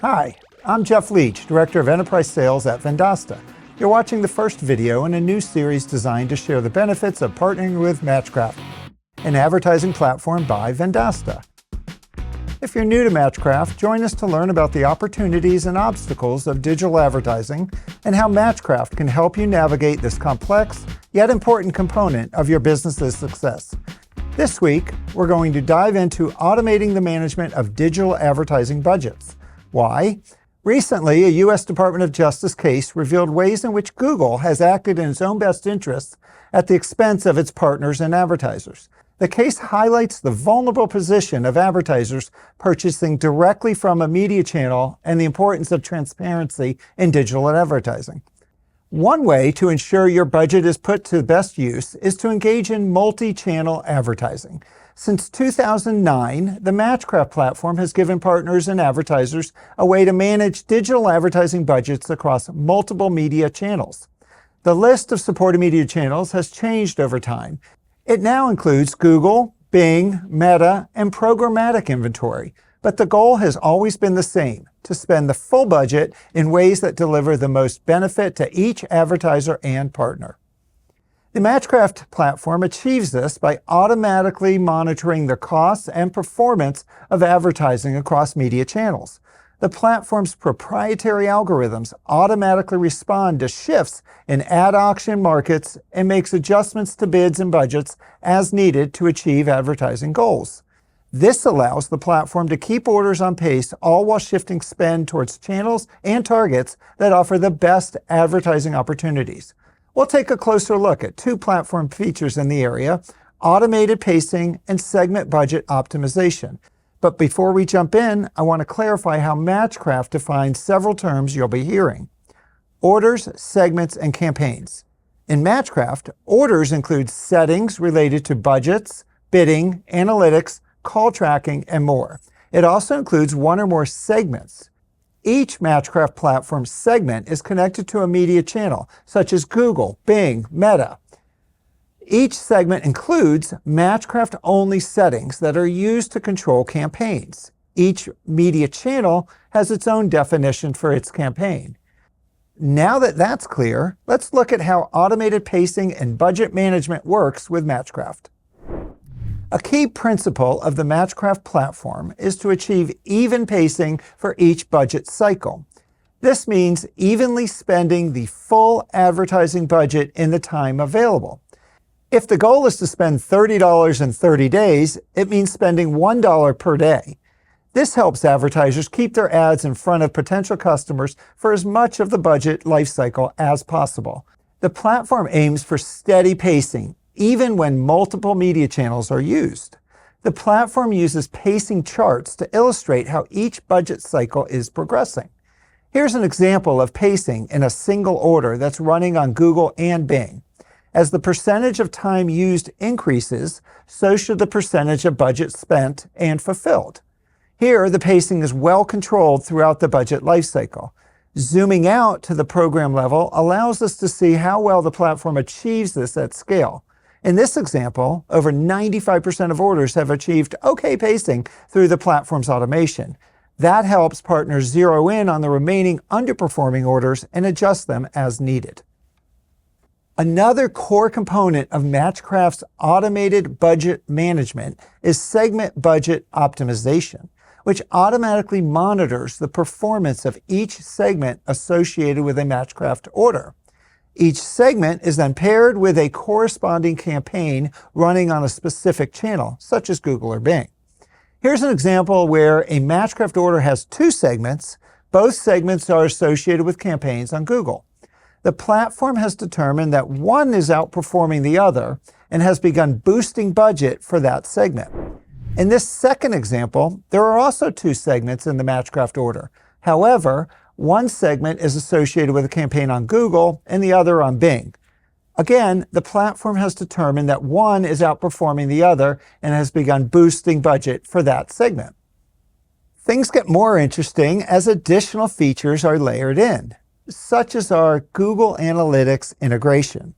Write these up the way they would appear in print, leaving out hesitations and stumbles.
Hi, I'm Jeff Leach, Director of Enterprise Sales at Vendasta. You're watching the first video in a new series designed to share the benefits of partnering with MatchCraft, an advertising platform by Vendasta. If you're new to MatchCraft, join us to learn about the opportunities and obstacles of digital advertising and how MatchCraft can help you navigate this complex yet important component of your business's success. This week, we're going to dive into automating the management of digital advertising budgets. Why? Recently, a U.S. Department of Justice case revealed ways in which Google has acted in its own best interests at the expense of its partners and advertisers. The case highlights the vulnerable position of advertisers purchasing directly from a media channel and the importance of transparency in digital advertising. One way to ensure your budget is put to best use is to engage in multi-channel advertising. Since 2009, the MatchCraft platform has given partners and advertisers a way to manage digital advertising budgets across multiple media channels. The list of supported media channels has changed over time. It now includes Google, Bing, Meta, and programmatic inventory, but the goal has always been the same: to spend the full budget in ways that deliver the most benefit to each advertiser and partner. The MatchCraft platform achieves this by automatically monitoring the costs and performance of advertising across media channels. The platform's proprietary algorithms automatically respond to shifts in ad auction markets and makes adjustments to bids and budgets as needed to achieve advertising goals. This allows the platform to keep orders on pace, all while shifting spend towards channels and targets that offer the best advertising opportunities. We'll take a closer look at two platform features in the area: automated pacing and segment budget optimization. But before we jump in, I want to clarify how MatchCraft defines several terms you'll be hearing: orders, segments, and campaigns. In MatchCraft, orders include settings related to budgets, bidding, analytics, call tracking, and more. It also includes one or more segments. Each MatchCraft platform segment is connected to a media channel, such as Google, Bing, Meta. Each segment includes MatchCraft-only settings that are used to control campaigns. Each media channel has its own definition for its campaign. Now that that's clear, let's look at how automated pacing and budget management works with MatchCraft. A key principle of the MatchCraft platform is to achieve even pacing for each budget cycle. This means evenly spending the full advertising budget in the time available. If the goal is to spend $30 in 30 days, it means spending $1 per day. This helps advertisers keep their ads in front of potential customers for as much of the budget lifecycle as possible. The platform aims for steady pacing, even when multiple media channels are used. The platform uses pacing charts to illustrate how each budget cycle is progressing. Here's an example of pacing in a single order that's running on Google and Bing. As the percentage of time used increases, so should the percentage of budget spent and fulfilled. Here, the pacing is well controlled throughout the budget lifecycle. Zooming out to the program level allows us to see how well the platform achieves this at scale. In this example, over 95% of orders have achieved okay pacing through the platform's automation. That helps partners zero in on the remaining underperforming orders and adjust them as needed. Another core component of MatchCraft's automated budget management is segment budget optimization, which automatically monitors the performance of each segment associated with a MatchCraft order. Each segment is then paired with a corresponding campaign running on a specific channel, such as Google or Bing. Here's an example where a MatchCraft order has two segments. Both segments are associated with campaigns on Google. The platform has determined that one is outperforming the other and has begun boosting budget for that segment. In this second example, there are also two segments in the MatchCraft order. However, one segment is associated with a campaign on Google and the other on Bing. Again, the platform has determined that one is outperforming the other and has begun boosting budget for that segment. Things get more interesting as additional features are layered in, such as our Google Analytics integration.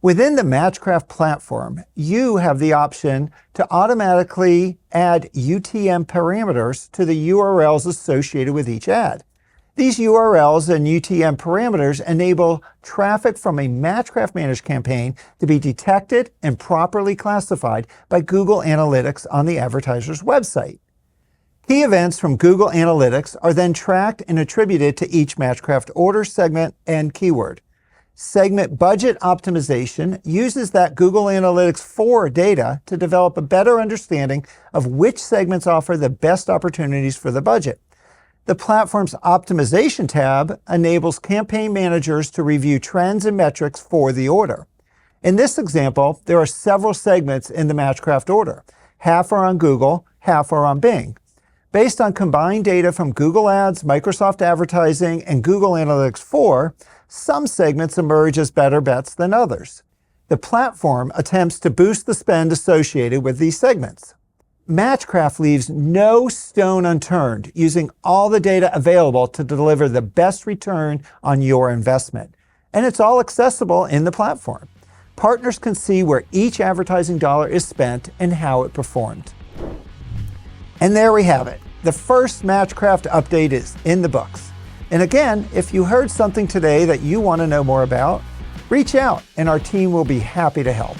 Within the MatchCraft platform, you have the option to automatically add UTM parameters to the URLs associated with each ad. These URLs and UTM parameters enable traffic from a MatchCraft managed campaign to be detected and properly classified by Google Analytics on the advertiser's website. Key events from Google Analytics are then tracked and attributed to each MatchCraft order, segment, and keyword. Segment budget optimization uses that Google Analytics 4 data to develop a better understanding of which segments offer the best opportunities for the budget. The platform's optimization tab enables campaign managers to review trends and metrics for the order. In this example, there are several segments in the MatchCraft order. Half are on Google, half are on Bing. Based on combined data from Google Ads, Microsoft Advertising, and Google Analytics 4, some segments emerge as better bets than others. The platform attempts to boost the spend associated with these segments. MatchCraft leaves no stone unturned, using all the data available to deliver the best return on your investment. And it's all accessible in the platform. Partners can see where each advertising dollar is spent and how it performed. And there we have it. The first MatchCraft update is in the books. And again, if you heard something today that you want to know more about, reach out and our team will be happy to help.